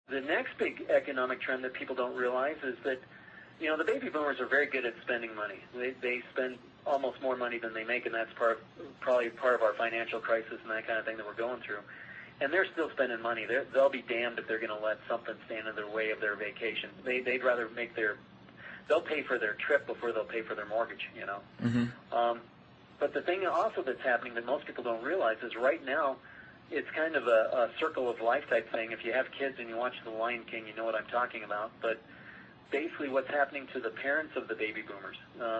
The next big economic trend that people don't realize is that, the baby boomers are very good at spending money. They spend almost more money than they make, and that's probably part of our financial crisis and that kind of thing that we're going through. And they're still spending money. They'll be damned if they're going to let something stand in their way of their vacation. They'd rather they'll pay for their trip before they'll pay for their mortgage, Mm-hmm. But the thing also that's happening that most people don't realize is right now, it's kind of a circle of life type thing. If you have kids and you watch The Lion King, you know what I'm talking about. But basically what's happening to the parents of the baby boomers.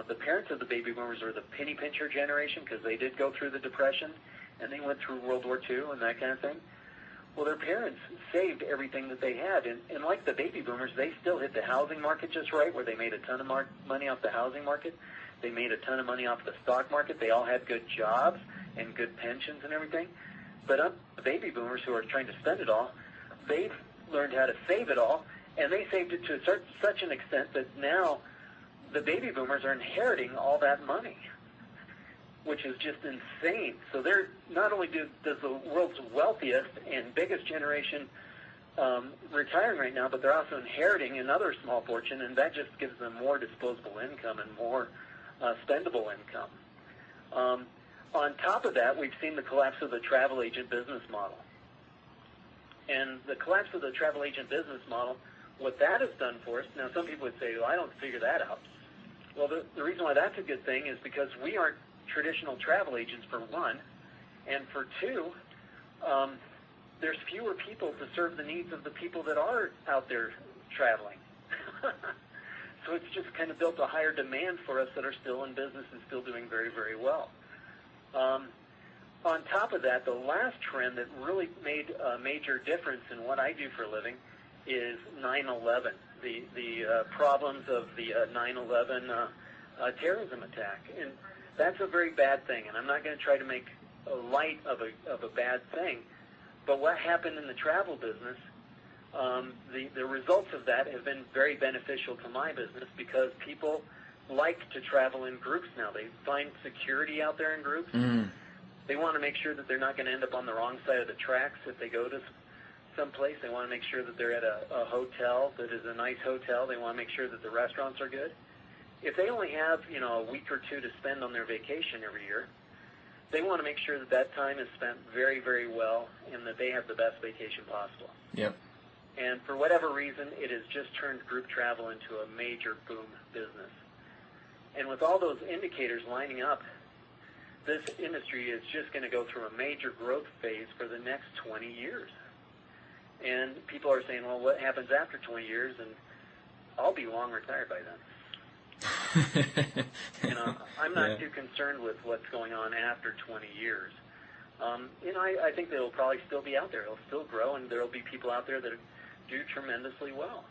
The parents of the baby boomers are the penny pincher generation because they did go through the Depression and they went through World War II and that kind of thing. Well, their parents saved everything that they had. And like the baby boomers, they still hit the housing market just right, where they made a ton of money off the housing market. They made a ton of money off the stock market. They all had good jobs and good pensions and everything. But the baby boomers who are trying to spend it all, they've learned how to save it all, and they saved it to such an extent that now the baby boomers are inheriting all that money, which is just insane. So they're not only does the world's wealthiest and biggest generation retiring right now, but they're also inheriting another small fortune, and that just gives them more disposable income and more spendable income. On top of that, we've seen the collapse of the travel agent business model. And the collapse of the travel agent business model, what that has done for us, now some people would say, well, I don't figure that out. Well, the reason why that's a good thing is because we aren't traditional travel agents, for one, and for two, there's fewer people to serve the needs of the people that are out there traveling. So it's just kind of built a higher demand for us that are still in business and still doing very, very well. On top of that, the last trend that really made a major difference in what I do for a living is 9/11, the problems of the 9/11 terrorism attack. And that's a very bad thing, and I'm not going to try to make a light of a bad thing. But what happened in the travel business, the results of that have been very beneficial to my business because people like to travel in groups now. They find security out there in groups. Mm. They want to make sure that they're not going to end up on the wrong side of the tracks if they go to someplace. They want to make sure that they're at a hotel that is a nice hotel. They want to make sure that the restaurants are good. If they only have, a week or two to spend on their vacation every year, they want to make sure that that time is spent very, very well and that they have the best vacation possible. Yep. And for whatever reason, it has just turned group travel into a major boom business. And with all those indicators lining up, this industry is just going to go through a major growth phase for the next 20 years. And people are saying, well, what happens after 20 years? And I'll be long retired by then. I'm not too concerned with what's going on after 20 years. I think that it'll probably still be out there. It'll still grow, and there will be people out there that do tremendously well.